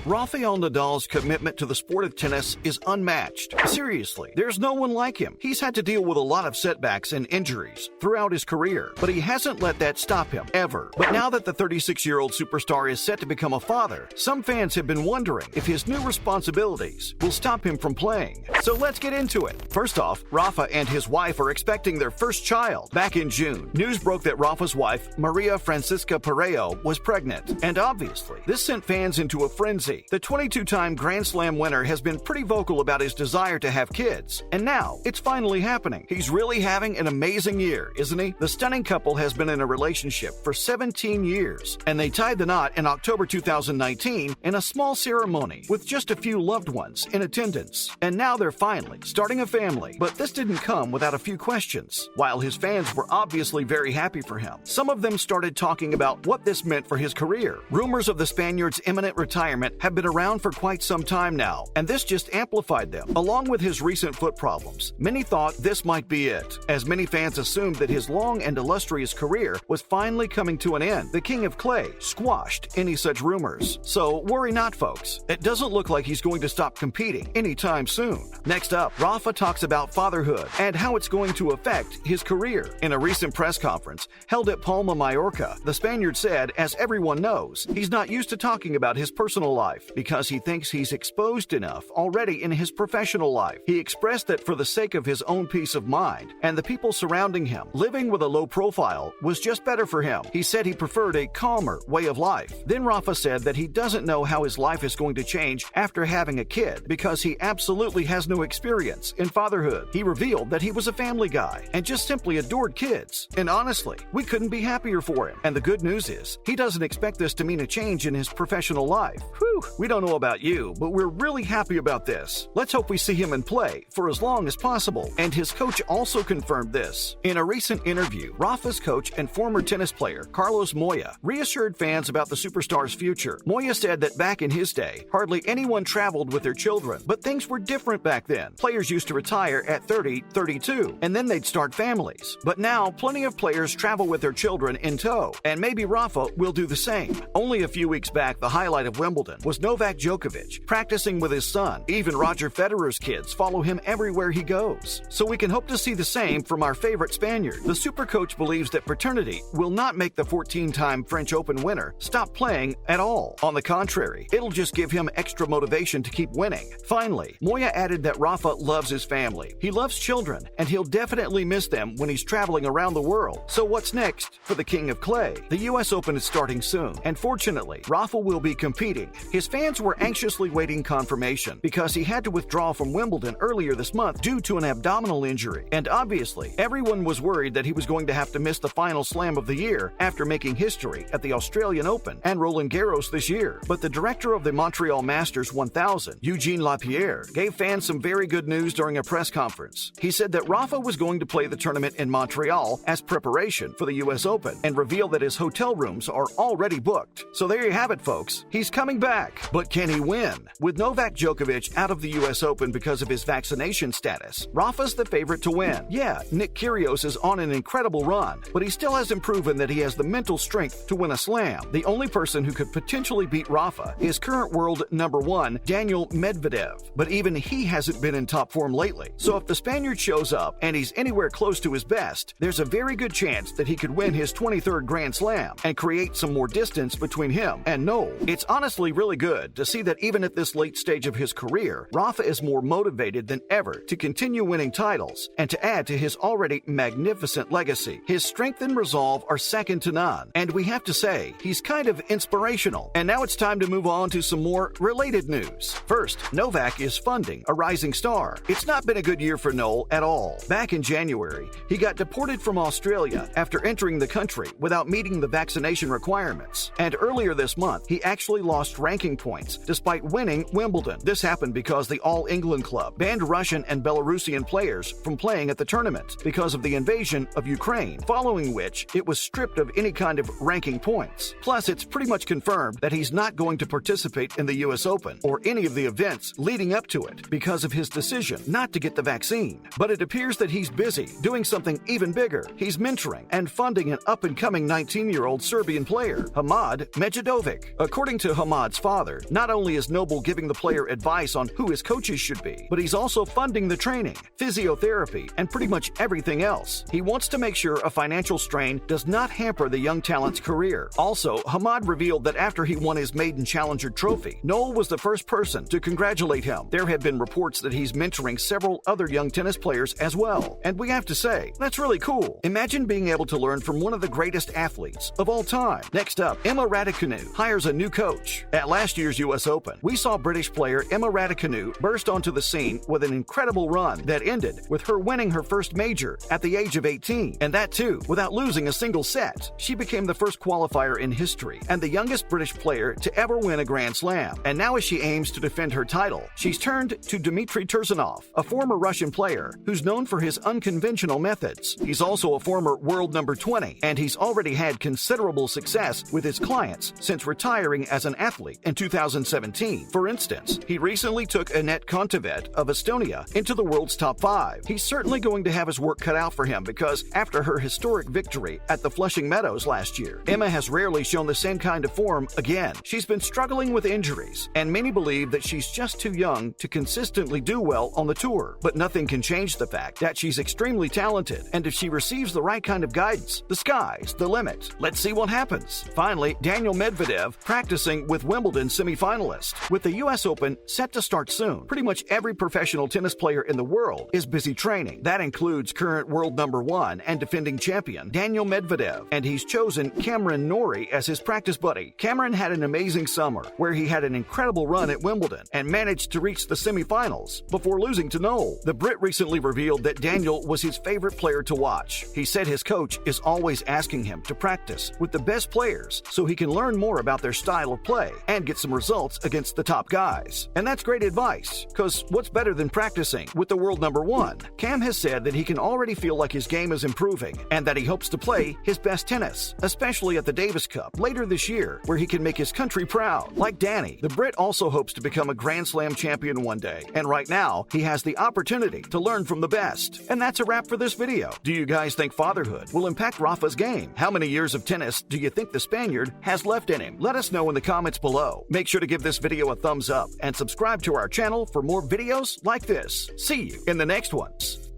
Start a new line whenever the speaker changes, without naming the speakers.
Rafael Nadal's commitment to the sport of tennis is unmatched. Seriously, there's no one like him. He's had to deal with a lot of setbacks and injuries throughout his career, but he hasn't let that stop him, ever. But now that the 36-year-old superstar is set to become a father, some fans have been wondering if his new responsibilities will stop him from playing. So let's get into it. First off, Rafa and his wife are expecting their first child. Back in June, news broke that Rafa's wife, Maria Francisca Pareo, was pregnant. And obviously, this sent fans into a frenzy. The 22-time Grand Slam winner has been pretty vocal about his desire to have kids. And now, it's finally happening. He's really having an amazing year, isn't he? The stunning couple has been in a relationship for 17 years, and they tied the knot in October 2019 in a small ceremony with just a few loved ones in attendance. And now they're finally starting a family. But this didn't come without a few questions. While his fans were obviously very happy for him, some of them started talking about what this meant for his career. Rumors of the Spaniard's imminent retirement have been around for quite some time now, and this just amplified them. Along with his recent foot problems, many thought this might be it, as many fans assumed that his long and illustrious career was finally coming to an end. The King of Clay squashed any such rumors. So worry not, folks. It doesn't look like he's going to stop competing anytime soon. Next up, Rafa talks about fatherhood and how it's going to affect his career. In a recent press conference held at Palma, Mallorca, the Spaniard said, as everyone knows, he's not used to talking about his personal life because he thinks he's exposed enough already in his professional life. He expressed that for the sake of his own peace of mind and the people surrounding him, living with a low profile was just better for him. He said he preferred a calmer way of life. Then Rafa said that he doesn't know how his life is going to change after having a kid because he absolutely has no experience in fatherhood. He revealed that he was a family guy and just simply adored kids. And honestly, we couldn't be happier for him. And the good news is, he doesn't expect this to mean a change in his professional life. Whew, we don't know about you, but we're really happy about this. Let's hope we see him in play for as long as possible. And his coach also confirmed this. In a recent interview, Rafa's coach and former tennis player, Carlos Moya, reassured fans about the superstar's future. Moya said that back in his day, hardly anyone traveled with their children, but things were different back then. Players used to retire at 30, 32, and then they'd start families. But now, plenty of players travel with their children in tow, and maybe Rafa will do the same. Only a few weeks back, the highlight of Wimbledon was Novak Djokovic practicing with his son. Even Roger Federer's kids follow him everywhere he goes. So we can hope to see the same from our favorite Spaniard. The super coach believes that paternity will not make the 14-time French Open winner stop playing at all. On the contrary, it'll just give him extra motivation to keep winning. Finally, Moya added that Rafa loves his family. He loves children, and he'll definitely miss them when he's traveling around the world. So what's next for the King of Clay? The US Open is starting soon, and fortunately, Rafa will be competing. His fans were anxiously waiting confirmation because he had to withdraw from Wimbledon earlier this month due to an abdominal injury. And obviously, everyone was worried that he was going to have to miss the final slam of the year after making history at the Australian Open and Roland Garros this year. But the director of the Montreal Masters 1000, Eugene Lapierre, gave fans some very good news during a press conference. He said that Rafa was going to play the tournament in Montreal as preparation for the US Open and revealed that his hotel rooms are already booked. So there you have it, folks. He's coming back. But can he win? With Novak Djokovic out of the US Open because of his vaccination status, Rafa's the favorite to win. Yeah, Nick Kyrgios is on an incredible run, but he still hasn't proven that he has the mental strength to win a slam. The only person who could potentially beat Rafa is current world number 1, Daniel Medvedev, but even he hasn't been in top form lately. So if the Spaniard shows up and he's anywhere close to his best, there's a very good chance that he could win his 23rd Grand Slam and create some more distance between him and Noel. It's honestly really good to see that even at this late stage of his career, Rafa is more motivated than ever to continue winning titles and to add to his already magnificent legacy. His strength and resolve are second to none, and we have to say, he's kind of inspirational. And now it's time to move on to some more related news. First, Novak is funding a rising star. It's not been a good year for Noel at all. Back in January, he got deported from Australia after entering the country without meeting the vaccination requirements. And earlier this month, he actually lost ranking points despite winning Wimbledon. This happened because the All England Club banned Russian and Belarusian players from playing at the tournament because of the invasion of Ukraine, following which it was stripped of any kind of ranking points. Plus, it's pretty much confirmed that he's not going to participate in the US Open or any of the events leading up to it because of his decision not to get the vaccine. But it appears that he's busy doing something even bigger. He's mentoring and funding an up-and-coming 19-year-old Serbian player, Hamad Medjedovic. According to Hamad's father, father, not only is Noble giving the player advice on who his coaches should be, but he's also funding the training, physiotherapy, and pretty much everything else. He wants to make sure a financial strain does not hamper the young talent's career. Also, Hamad revealed that after he won his maiden challenger trophy, Noel was the first person to congratulate him. There have been reports that he's mentoring several other young tennis players as well. And we have to say, that's really cool. Imagine being able to learn from one of the greatest athletes of all time. Next up, Emma Raducanu hires a new coach. At last year's U.S. Open, we saw British player Emma Raducanu burst onto the scene with an incredible run that ended with her winning her first major at the age of 18, and that too without losing a single set. She became the first qualifier in history and the youngest British player to ever win a Grand Slam. And now as she aims to defend her title, she's turned to Dmitry Tursunov, a former Russian player who's known for his unconventional methods. He's also a former world number 20, and he's already had considerable success with his clients since retiring as an athlete in 2017. For instance, he recently took Anett Kontaveit of Estonia into the world's top 5. He's certainly going to have his work cut out for him because after her historic victory at the Flushing Meadows last year, Emma has rarely shown the same kind of form again. She's been struggling with injuries, and many believe that she's just too young to consistently do well on the tour. But nothing can change the fact that she's extremely talented, and if she receives the right kind of guidance, the sky's the limit. Let's see what happens. Finally, Daniel Medvedev practicing with Wimbledon semifinalist. With the U.S. Open set to start soon, pretty much every professional tennis player in the world is busy training. That includes current world number 1 and defending champion Daniel Medvedev, and he's chosen Cameron Norrie as his practice buddy. Cameron had an amazing summer where he had an incredible run at Wimbledon and managed to reach the semifinals before losing to Noel. The Brit recently revealed that Daniel was his favorite player to watch. He said his coach is always asking him to practice with the best players so he can learn more about their style of play and get some results against the top guys. And that's great advice, because what's better than practicing with the world number 1? Cam has said that he can already feel like his game is improving and that he hopes to play his best tennis, especially at the Davis Cup later this year, where he can make his country proud. Like Danny, the Brit also hopes to become a Grand Slam champion one day, and right now he has the opportunity to learn from the best. And that's a wrap for this video. Do you guys think fatherhood will impact Rafa's game? How many years of tennis do you think the Spaniard has left in him? Let us know in the comments below. Make sure to give this video a thumbs up and subscribe to our channel for more videos like this. See you in the next ones.